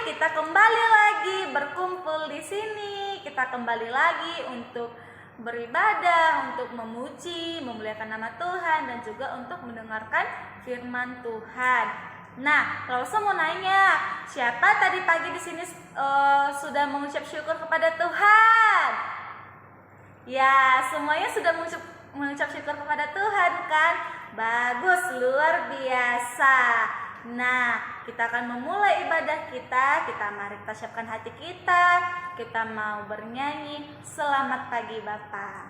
kita kembali lagi berkumpul di sini. Kita kembali lagi untuk beribadah, untuk memuji, memuliakan nama Tuhan, dan juga untuk mendengarkan firman Tuhan. Nah, kalau saya mau nanya, siapa tadi pagi di sini sudah mengucap syukur kepada Tuhan? Ya, semuanya sudah mengucap syukur kepada Tuhan kan? Bagus, luar biasa. Nah, kita akan memulai ibadah kita. Mari kita siapkan hati kita. Kita mau bernyanyi Selamat Pagi Bapa.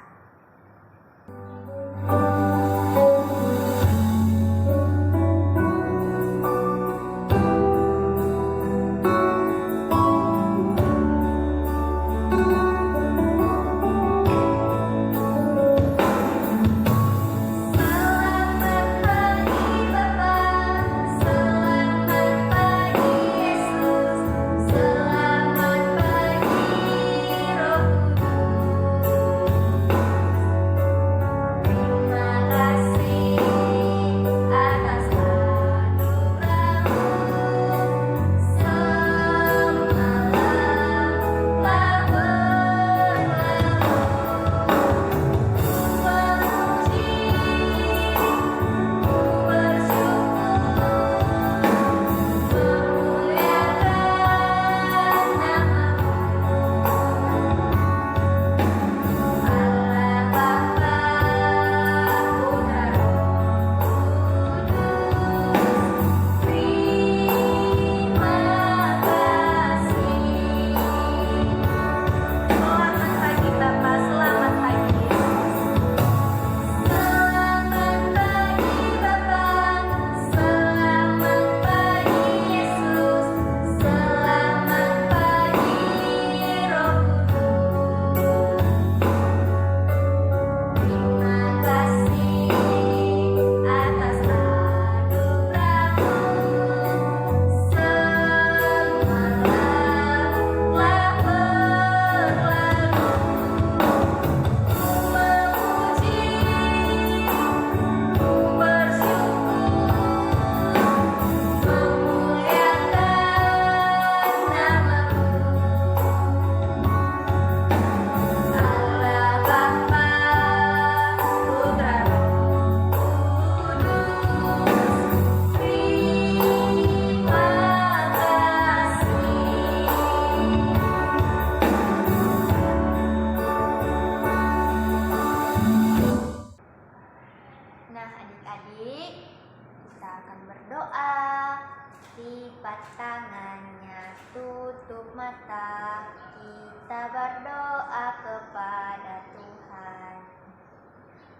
Lipat tangannya, tutup mata, kita berdoa kepada Tuhan.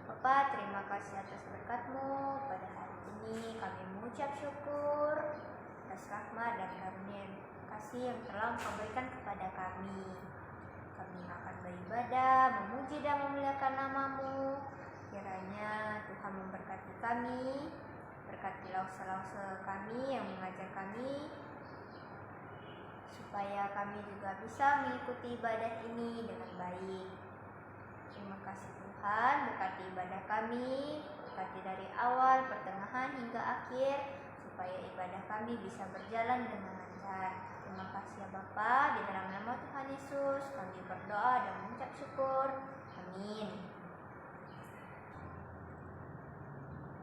Bapa, terima kasih atas berkat-Mu. Pada hari ini kami mengucap syukur atas rahmat dan karunia kasih yang telah Engkau berikan kepada kami. Kami akan beribadah, memuji dan memuliakan nama-Mu. Kiranya Tuhan memberkati kami. Berkatilah usaha-usaha kami yang mengajar kami, supaya kami juga bisa mengikuti ibadah ini dengan baik. Terima kasih Tuhan, berkati ibadah kami, berkati dari awal, pertengahan hingga akhir, supaya ibadah kami bisa berjalan dengan lancar. Terima kasih ya Bapa, di dalam nama Tuhan Yesus kami berdoa dan mengucap syukur. Amin.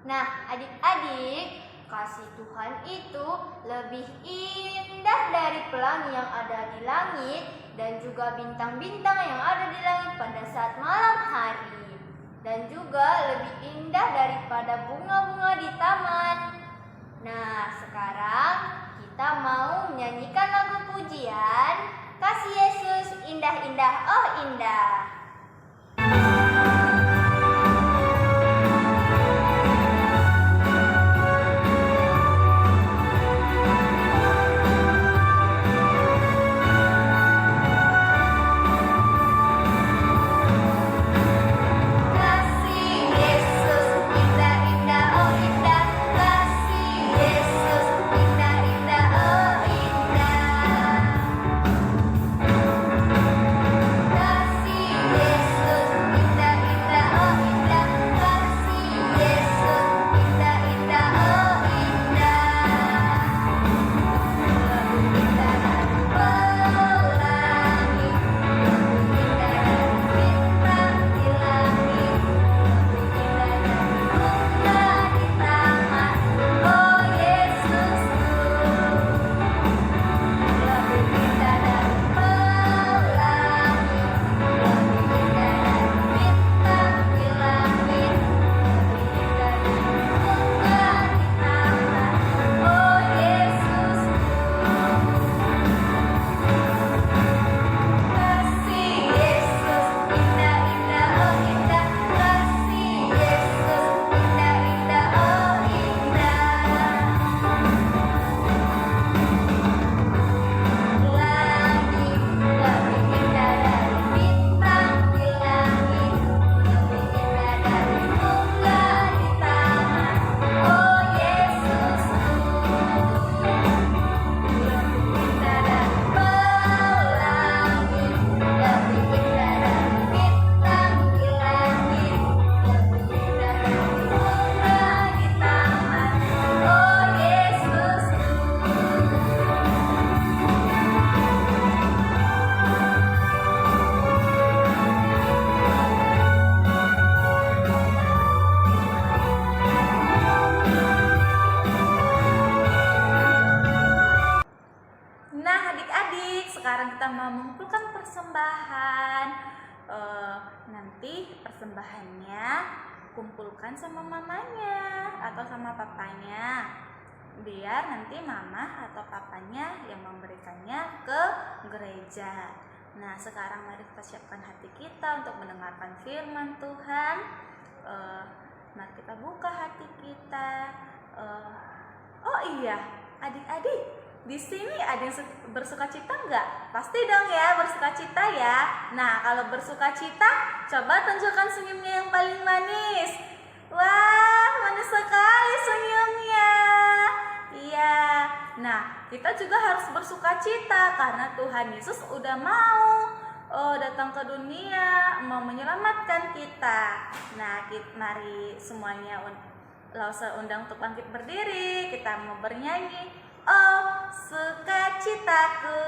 Nah, adik-adik, kasih Tuhan itu lebih indah dari pelangi yang ada di langit dan juga bintang-bintang yang ada di langit pada saat malam hari, dan juga lebih indah daripada bunga-bunga di taman. Nah, sekarang kita mau menyanyikan lagu pujian Kasih Yesus Indah-Indah Oh Indah. Kasih persembahan. Nanti persembahannya kumpulkan sama mamanya atau sama papanya, biar nanti mama atau papanya yang memberikannya ke gereja. Nah, sekarang mari kita siapkan hati kita untuk mendengarkan firman Tuhan. Mari kita buka hati kita. Oh iya, adik-adik, di sini ada yang bersukacita nggak? Pasti dong ya, bersukacita ya. Nah, kalau bersukacita, coba tunjukkan senyumnya yang paling manis. Wah, manis sekali senyumnya. Iya. Nah, kita juga harus bersukacita karena Tuhan Yesus udah mau datang ke dunia, mau menyelamatkan kita. Nah, mari semuanya Lause undang untuk bangkit berdiri. Kita mau bernyanyi, oh sukacitaku.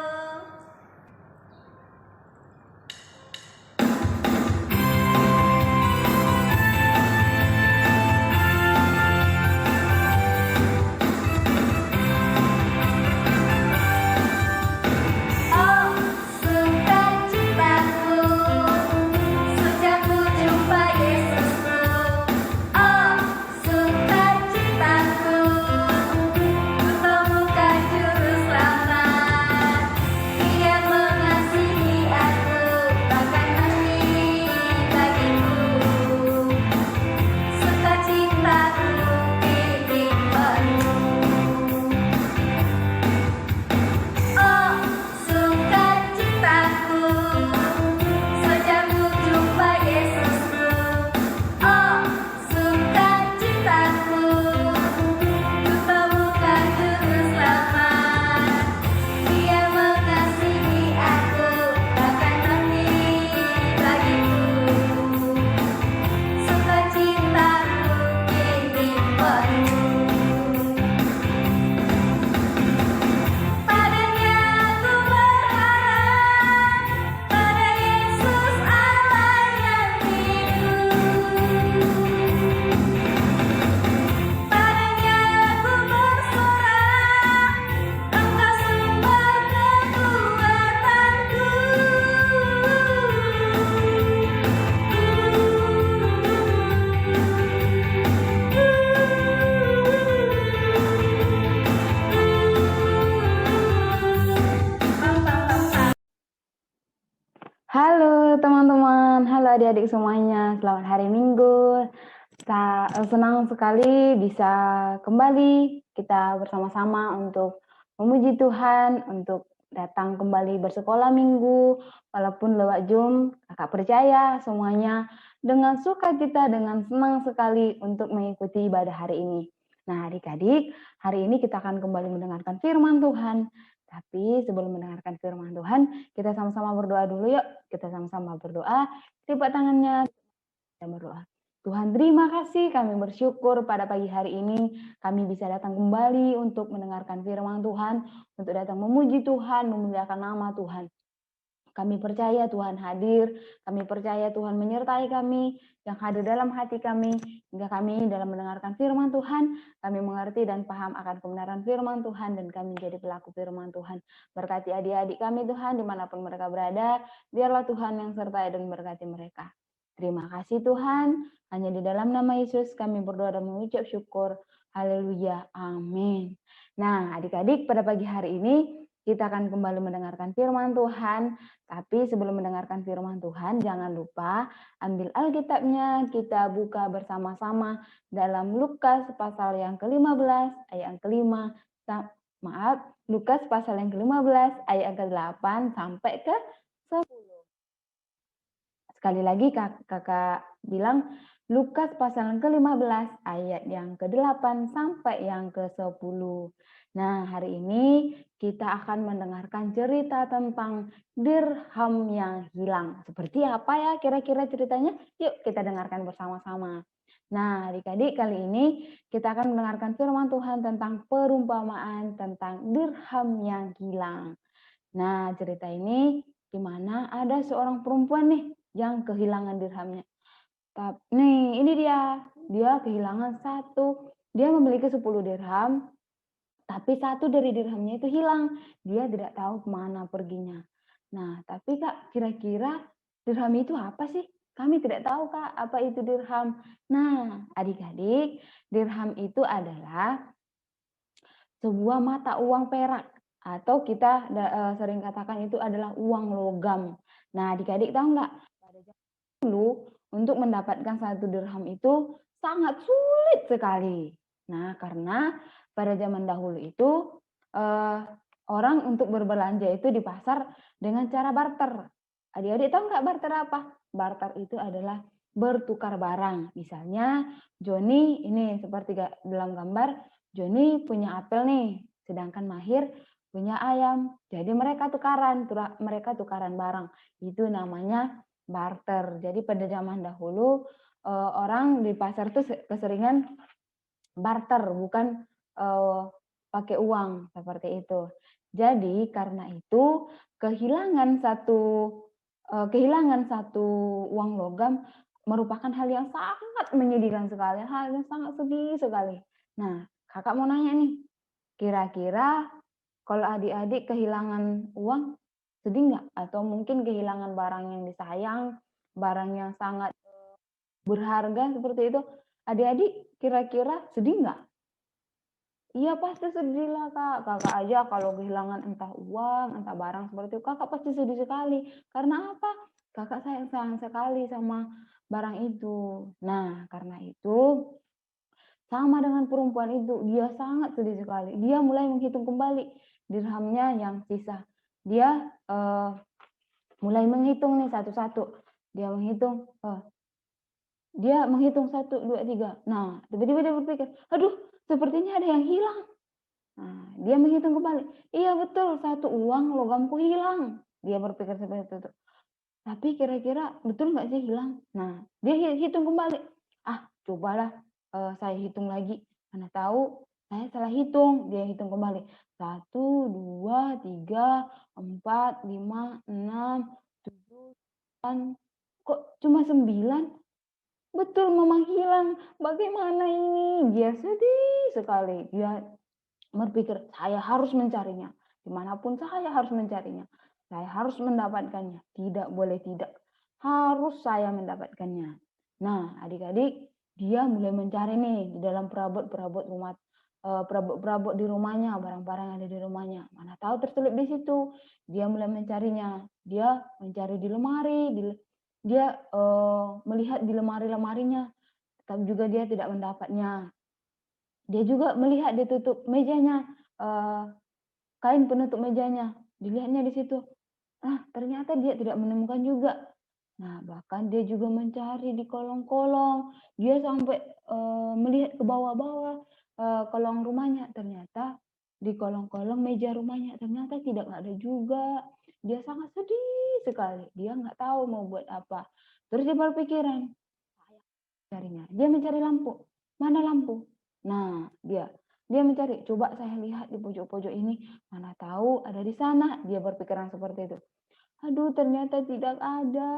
Halo teman-teman, halo adik-adik semuanya, selamat hari Minggu. Senang sekali bisa kembali kita bersama-sama untuk memuji Tuhan, untuk datang kembali bersekolah Minggu, walaupun lewat Zoom. Kakak percaya semuanya dengan sukacita, dengan senang sekali untuk mengikuti ibadah hari ini. Nah adik-adik, hari ini kita akan kembali mendengarkan firman Tuhan. Tapi sebelum mendengarkan firman Tuhan, kita sama-sama berdoa dulu yuk. Kita sama-sama berdoa, lipat tangannya, kita berdoa. Tuhan terima kasih, kami bersyukur pada pagi hari ini kami bisa datang kembali untuk mendengarkan firman Tuhan, untuk datang memuji Tuhan, memuliakan nama Tuhan. Kami percaya Tuhan hadir, kami percaya Tuhan menyertai kami, yang hadir dalam hati kami, hingga kami dalam mendengarkan firman Tuhan, kami mengerti dan paham akan kebenaran firman Tuhan, dan kami menjadi pelaku firman Tuhan. Berkati adik-adik kami Tuhan, dimanapun mereka berada, biarlah Tuhan yang sertai dan berkati mereka. Terima kasih Tuhan, hanya di dalam nama Yesus kami berdoa dan mengucap syukur. Haleluya, amin. Nah adik-adik, pada pagi hari ini kita akan kembali mendengarkan firman Tuhan. Tapi sebelum mendengarkan firman Tuhan, jangan lupa ambil Alkitabnya, kita buka bersama-sama dalam Lukas pasal yang ke-15 ayat yang ke-5. Lukas pasal yang ke-15 ayat yang ke-8 sampai ke 10. Sekali lagi kakak bilang Lukas pasal yang ke-15 ayat yang ke-8 sampai yang ke-10. Nah, hari ini kita akan mendengarkan cerita tentang dirham yang hilang. Seperti apa ya kira-kira ceritanya? Yuk kita dengarkan bersama-sama. Nah, adik-adik, kali ini kita akan mendengarkan firman Tuhan tentang perumpamaan tentang dirham yang hilang. Nah, cerita ini di mana ada seorang perempuan nih yang kehilangan dirhamnya. Nih, ini dia kehilangan satu. Dia memiliki 10 dirham, tapi satu dari dirhamnya itu hilang. Dia tidak tahu kemana perginya. Nah, tapi Kak, kira-kira dirham itu apa sih? Kami tidak tahu Kak, apa itu dirham. Nah, adik-adik, dirham itu adalah sebuah mata uang perak atau kita sering katakan itu adalah uang logam. Nah, adik-adik tahu nggak? Pada zaman dulu untuk mendapatkan satu dirham itu sangat sulit sekali. Nah, karena pada zaman dahulu itu eh, orang untuk berbelanja itu di pasar dengan cara barter. Adik-adik tahu nggak barter apa? Barter itu adalah bertukar barang. Misalnya Joni ini seperti dalam gambar Joni punya apel nih, sedangkan Mahir punya ayam. Jadi mereka tukaran barang. Itu namanya barter. Jadi pada zaman dahulu orang di pasar tuh keseringan barter, bukan pakai uang seperti itu. Jadi karena itu kehilangan satu uang logam merupakan hal yang sangat menyedihkan sekali, hal yang sangat sedih sekali. Nah, Kakak mau nanya nih, kira-kira kalau adik-adik kehilangan uang, sedih nggak? Atau mungkin kehilangan barang yang disayang, barang yang sangat berharga seperti itu, adik-adik kira-kira sedih nggak? Iya pasti sedih lah Kak. Kakak aja kalau kehilangan entah uang, entah barang seperti itu, Kakak pasti sedih sekali. Karena apa? Kakak sayang sekali sama barang itu. Nah, karena itu sama dengan perempuan itu, dia sangat sedih sekali. Dia mulai menghitung kembali dirhamnya yang sisa. Dia mulai menghitung nih satu-satu. Dia menghitung 1, 2, 3. Nah, tiba-tiba dia berpikir, aduh, sepertinya ada yang hilang. Nah, dia menghitung kembali. Iya betul, satu uang logamku hilang. Dia berpikir seperti itu. Tapi kira-kira betul nggak sih hilang? Nah, dia hitung kembali. Ah, cobalah saya hitung lagi. Mana tahu saya salah hitung. Dia hitung kembali. 1, 2, 3, 4, 5, 6, 7, 8. Kok cuma 9? Betul, memang hilang. Bagaimana ini? Dia sedih sekali. Dia berpikir, saya harus mencarinya. Dimanapun saya harus mencarinya. Saya harus mendapatkannya. Tidak boleh tidak. Harus saya mendapatkannya. Nah, adik-adik, dia mulai mencari nih di dalam perabot-perabot rumah, perabot-perabot di rumahnya, barang-barang yang ada di rumahnya. Mana tahu terselip di situ. Dia mulai mencarinya. Dia mencari di lemari, dia melihat di lemari-lemarinya, tapi juga dia tidak mendapatnya. Dia juga melihat di tutup mejanya, kain penutup mejanya, dilihatnya di situ. Ternyata dia tidak menemukan juga. Nah, bahkan dia juga mencari di kolong-kolong. Dia sampai melihat ke bawah-bawah kolong rumahnya. Ternyata di kolong-kolong meja rumahnya ternyata tidak ada juga. Dia sangat sedih sekali. Dia nggak tahu mau buat apa. Terus dia berpikiran, carinya. Dia mencari lampu. Mana lampu? Nah, dia mencari. Coba saya lihat di pojok-pojok ini. Mana tahu ada di sana. Dia berpikiran seperti itu. Aduh, ternyata tidak ada.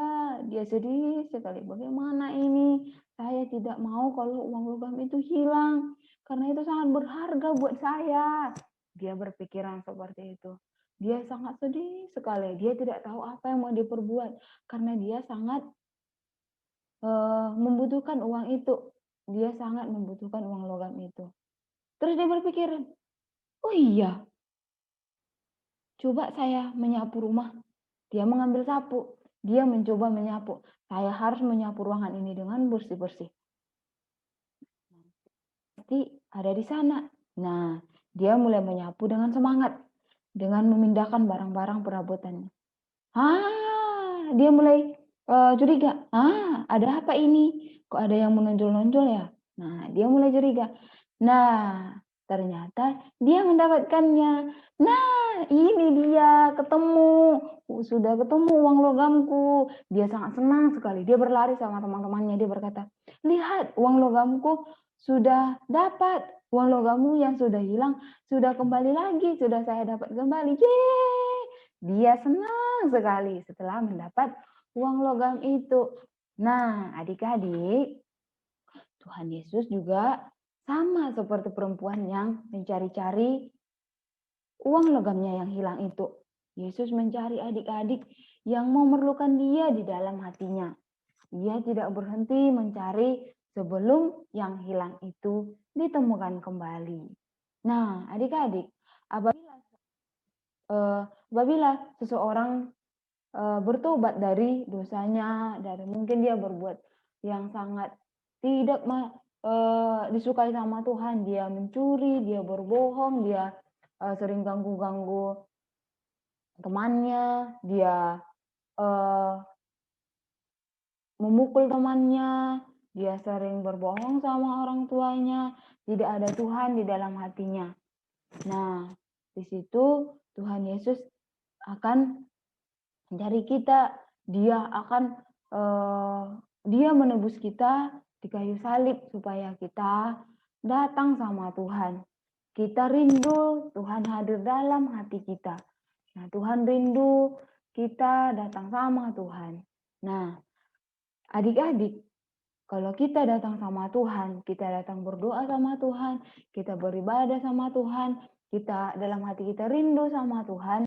Dia sedih sekali. Bagaimana ini? Saya tidak mau kalau uang logam itu hilang. Karena itu sangat berharga buat saya. Dia berpikiran seperti itu. Dia sangat sedih sekali. Dia tidak tahu apa yang mau diperbuat. Karena dia sangat membutuhkan uang itu. Dia sangat membutuhkan uang logam itu. Terus dia berpikir, oh iya, coba saya menyapu rumah. Dia mengambil sapu. Dia mencoba menyapu. Saya harus menyapu ruangan ini dengan bersih-bersih. Nanti ada di sana. Nah, dia mulai menyapu dengan semangat. Dengan memindahkan barang-barang perabotannya. Dia mulai curiga. Ada apa ini? Kok ada yang menonjol-nonjol ya? Nah, dia mulai curiga. Nah, ternyata dia mendapatkannya. Nah, ini dia ketemu. Sudah ketemu uang logamku. Dia sangat senang sekali. Dia berlari sama teman-temannya. Dia berkata, lihat uang logamku sudah dapat. Uang logammu yang sudah hilang sudah kembali lagi. Sudah saya dapat kembali. Yeay! Dia senang sekali setelah mendapat uang logam itu. Nah, adik-adik, Tuhan Yesus juga sama seperti perempuan yang mencari-cari uang logamnya yang hilang itu. Yesus mencari adik-adik yang memerlukan Dia di dalam hatinya. Dia tidak berhenti mencari sebelum yang hilang itu ditemukan kembali. Nah, adik-adik, apabila seseorang bertobat dari dosanya, dari mungkin dia berbuat yang sangat tidak disukai sama Tuhan, dia mencuri, dia berbohong, dia sering ganggu-ganggu temannya, dia memukul temannya, dia sering berbohong sama orang tuanya, tidak ada Tuhan di dalam hatinya. Nah, di situ Tuhan Yesus akan mencari kita, dia menebus kita di kayu salib supaya kita datang sama Tuhan. Kita rindu Tuhan hadir dalam hati kita. Nah, Tuhan rindu kita datang sama Tuhan. Nah, adik-adik, kalau kita datang sama Tuhan, kita datang berdoa sama Tuhan, kita beribadah sama Tuhan, kita dalam hati kita rindu sama Tuhan,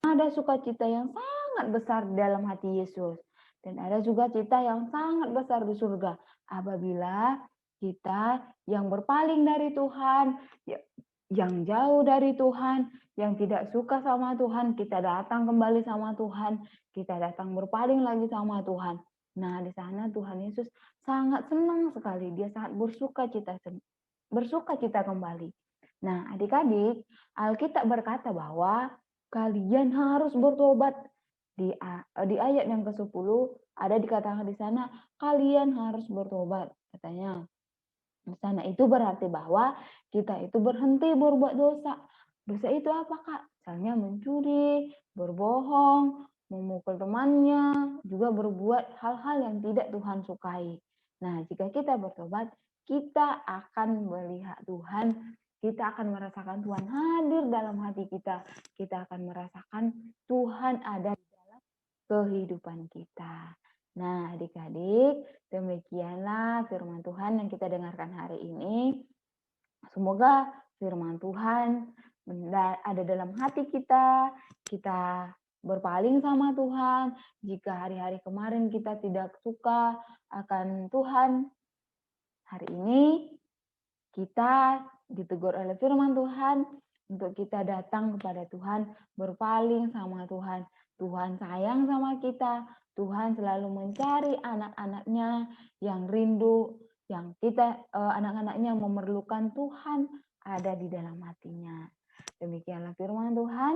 ada sukacita yang sangat besar di dalam hati Yesus. Dan ada sukacita yang sangat besar di surga apabila kita yang berpaling dari Tuhan, yang jauh dari Tuhan, yang tidak suka sama Tuhan, kita datang kembali sama Tuhan, kita datang berpaling lagi sama Tuhan. Nah, di sana Tuhan Yesus sangat senang sekali, dia sangat bersuka cita kembali. Nah, adik-adik, Alkitab berkata bahwa kalian harus bertobat. Di ayat yang ke-10 ada dikatakan di sana, kalian harus bertobat, katanya. Di sana itu berarti bahwa kita itu berhenti berbuat dosa. Dosa itu apa, Kak? Misalnya mencuri, berbohong, memukul temannya, juga berbuat hal-hal yang tidak Tuhan sukai. Nah, jika kita bertobat, kita akan melihat Tuhan, kita akan merasakan Tuhan hadir dalam hati kita. Kita akan merasakan Tuhan ada di dalam kehidupan kita. Nah, adik-adik, demikianlah firman Tuhan yang kita dengarkan hari ini. Semoga firman Tuhan ada dalam hati kita, kita berpaling sama Tuhan. Jika hari-hari kemarin kita tidak suka akan Tuhan, hari ini kita ditegur oleh firman Tuhan untuk kita datang kepada Tuhan, berpaling sama Tuhan. Tuhan sayang sama kita, Tuhan selalu mencari anak-anaknya yang rindu, yang kita anak-anaknya memerlukan Tuhan ada di dalam hatinya. Demikianlah firman Tuhan.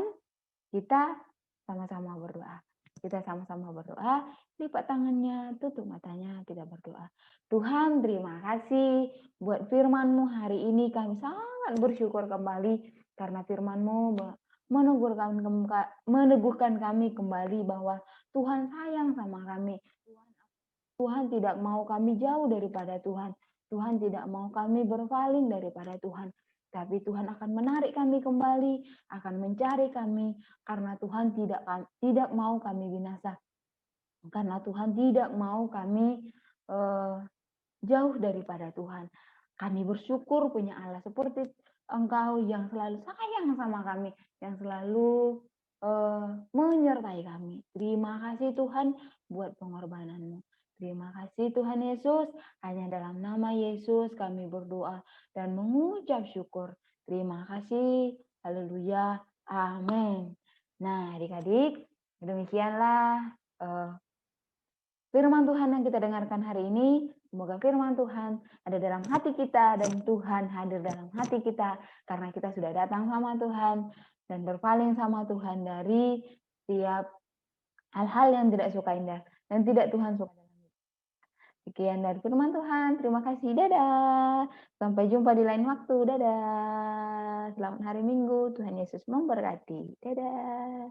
Kita sama-sama berdoa. Kita sama-sama berdoa, lipat tangannya, tutup matanya, kita berdoa. Tuhan, terima kasih buat firman-Mu hari ini. Kami sangat bersyukur kembali karena firman-Mu meneguhkan kami kembali bahwa Tuhan sayang sama kami. Tuhan tidak mau kami jauh daripada Tuhan. Tuhan tidak mau kami berpaling daripada Tuhan. Tapi Tuhan akan menarik kami kembali, akan mencari kami, karena Tuhan tidak mau kami binasa. Karena Tuhan tidak mau kami jauh daripada Tuhan. Kami bersyukur punya Allah seperti Engkau yang selalu sayang sama kami, yang selalu menyertai kami. Terima kasih Tuhan buat pengorbanan-Mu. Terima kasih Tuhan Yesus, hanya dalam nama Yesus kami berdoa dan mengucap syukur. Terima kasih, haleluya, amin. Nah adik-adik, demikianlah firman Tuhan yang kita dengarkan hari ini. Semoga firman Tuhan ada dalam hati kita dan Tuhan hadir dalam hati kita karena kita sudah datang sama Tuhan dan berpaling sama Tuhan dari setiap hal-hal yang tidak suka indah dan tidak Tuhan suka. Sekian dari firman Tuhan. Terima kasih. Dadah. Sampai jumpa di lain waktu. Dadah. Selamat hari Minggu. Tuhan Yesus memberkati. Dadah.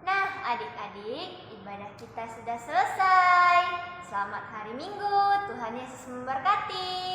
Nah, adik-adik, ibadah kita sudah selesai. Selamat hari Minggu. Tuhan Yesus memberkati.